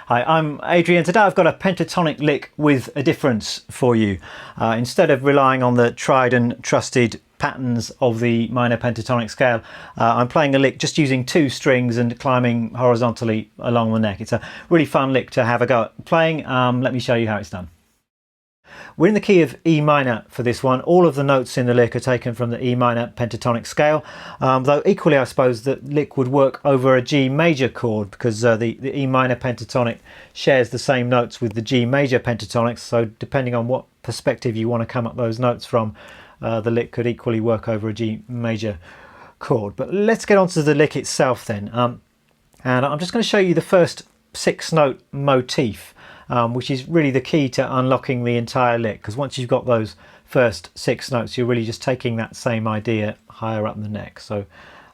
Hi, I'm Adrian. Today I've got a pentatonic lick with a difference for you. Instead of relying on the tried and trusted patterns of the minor pentatonic scale, I'm playing a lick just using 2 strings and climbing horizontally along the neck. It's a really fun lick to have a go at playing. Let me show you how it's done. We're in the key of E minor for this one. All of the notes in the lick are taken from the E minor pentatonic scale, though equally I suppose the lick would work over a G major chord because the E minor pentatonic shares the same notes with the G major pentatonic, so depending on what perspective you want to come up those notes from, the lick could equally work over a G major chord. But let's get on to the lick itself then, and I'm just going to show you the first 6-note motif. Which is really the key to unlocking the entire lick, because once you've got those first 6 notes you're really just taking that same idea higher up the neck. So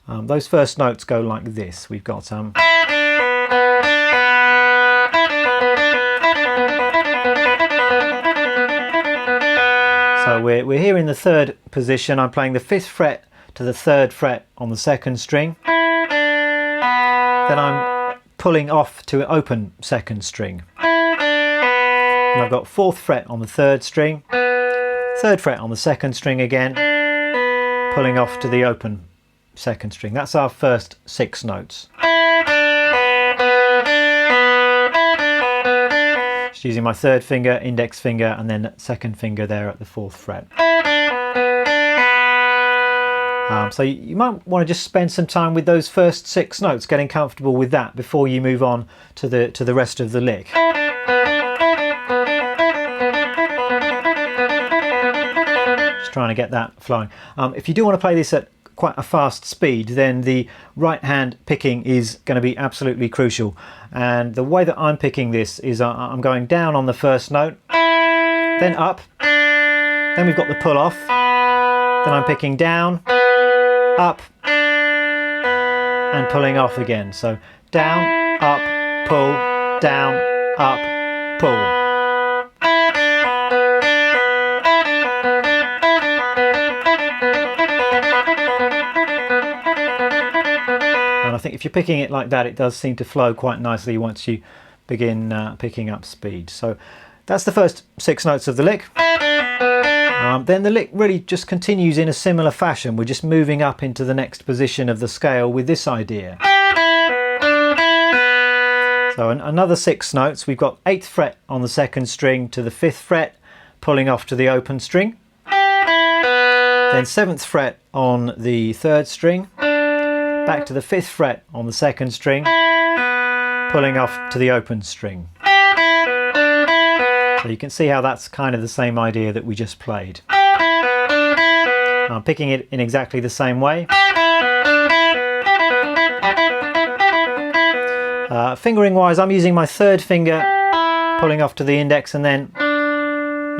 those first notes go like this. We've got so we're here in the 3rd position. I'm playing the 5th fret to the 3rd fret on the 2nd string, then I'm pulling off to an open 2nd string. And I've got 4th fret on the 3rd string, 3rd fret on the 2nd string again, pulling off to the open 2nd string. That's our first 6 notes. Just using my 3rd finger, index finger, and then 2nd finger there at the 4th fret. So you might want to just spend some time with those first 6 notes, getting comfortable with that before you move on to the rest of the lick. Trying to get that flowing. If you do want to play this at quite a fast speed, then the right hand picking is going to be absolutely crucial, and the way that I'm picking this is I'm going down on the first note, then up, then we've got the pull off, then I'm picking down, up, and pulling off again. So down, up, pull, down, up, pull. And I think if you're picking it like that, it does seem to flow quite nicely once you begin picking up speed. So that's the first 6 notes of the lick. Then the lick really just continues in a similar fashion. We're just moving up into the next position of the scale with this idea. So another 6 notes. We've got 8th fret on the 2nd string to the 5th fret, pulling off to the open string. Then 7th fret on the 3rd string, back to the 5th fret on the 2nd string, pulling off to the open string. So you can see how that's kind of the same idea that we just played. I'm picking it in exactly the same way. Fingering wise, I'm using my 3rd finger, pulling off to the index, and then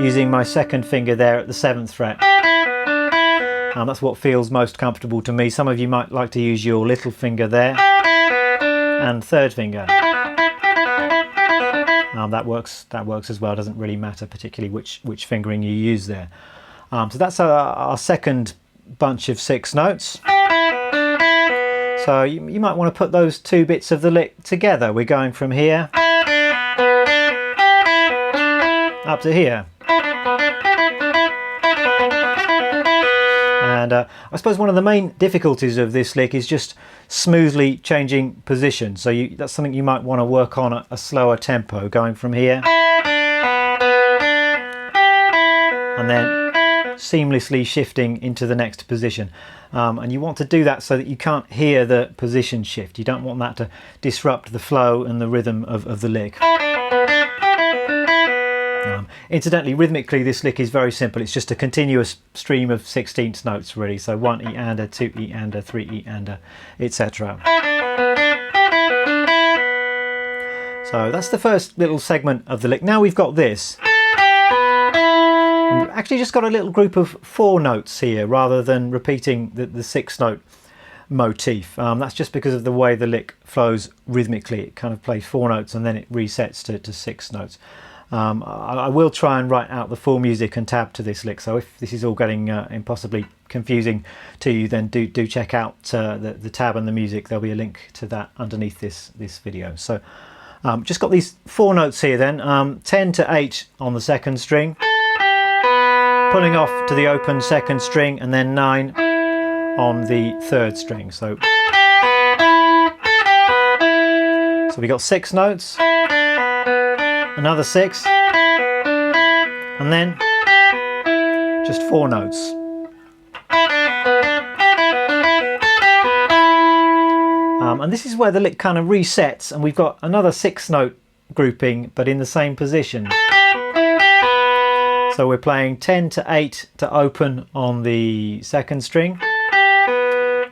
using my 2nd finger there at the 7th fret. That's what feels most comfortable to me. Some of you might like to use your little finger there and 3rd finger. That works as well. It doesn't really matter particularly which fingering you use there. So that's our second bunch of 6 notes. So you might want to put those 2 bits of the lick together. We're going from here up to here. And I suppose one of the main difficulties of this lick is just smoothly changing position. So that's something you might want to work on at a slower tempo, going from here and then seamlessly shifting into the next position. And you want to do that so that you can't hear the position shift. You don't want that to disrupt the flow and the rhythm of the lick. Incidentally, rhythmically this lick is very simple. It's just a continuous stream of 16th notes really. So 1 E-ander, 2 E-ander, 3 E-ander, etc. So that's the first little segment of the lick. Now we've got this. We've actually just got a little group of 4 notes here rather than repeating the 6-note motif. That's just because of the way the lick flows rhythmically. It kind of plays 4 notes and then it resets to 6 notes. I will try and write out the full music and tab to this lick, so if this is all getting impossibly confusing to you, then do check out the tab and the music. There'll be a link to that underneath this video. So just got these 4 notes here then, 10 to 8 on the 2nd string, pulling off to the open 2nd string, and then 9 on the 3rd string. So we got 6 notes, another 6, and then just 4 notes. And this is where the lick kind of resets, and we've got another 6-note grouping but in the same position. So we're playing 10 to 8 to open on the 2nd string,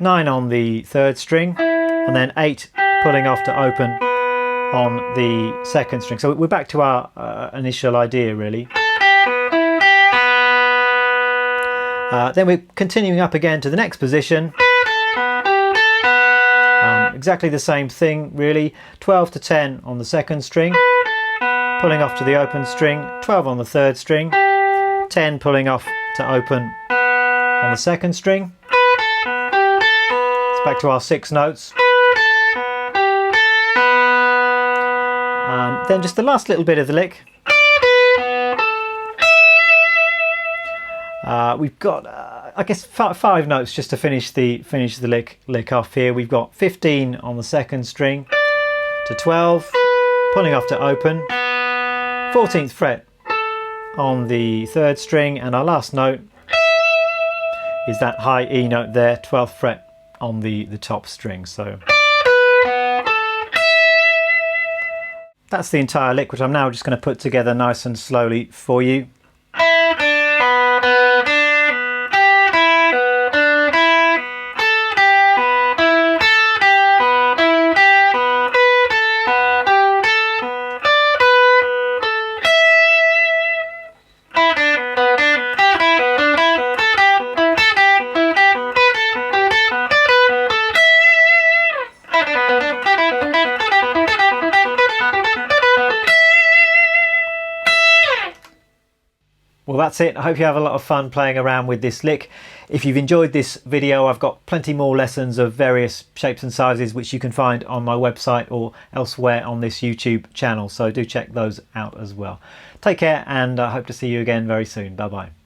9 on the 3rd string, and then 8 pulling off to open on the 2nd string. So we're back to our initial idea really. Then we're continuing up again to the next position. Exactly the same thing really, 12 to 10 on the 2nd string, pulling off to the open string, 12 on the 3rd string, 10 pulling off to open on the 2nd string. It's back to our 6 notes. Then just the last little bit of the lick. We've got I guess 5 notes just to finish the lick off here. We've got 15 on the 2nd string to 12, pulling off to open, 14th fret on the 3rd string, and our last note is that high E note there, 12th fret on the top string. So that's the entire lick, which I'm now just going to put together nice and slowly for you. Well, that's it. I hope you have a lot of fun playing around with this lick. If you've enjoyed this video, I've got plenty more lessons of various shapes and sizes which you can find on my website or elsewhere on this YouTube channel, so do check those out as well. Take care, and I hope to see you again very soon. Bye bye.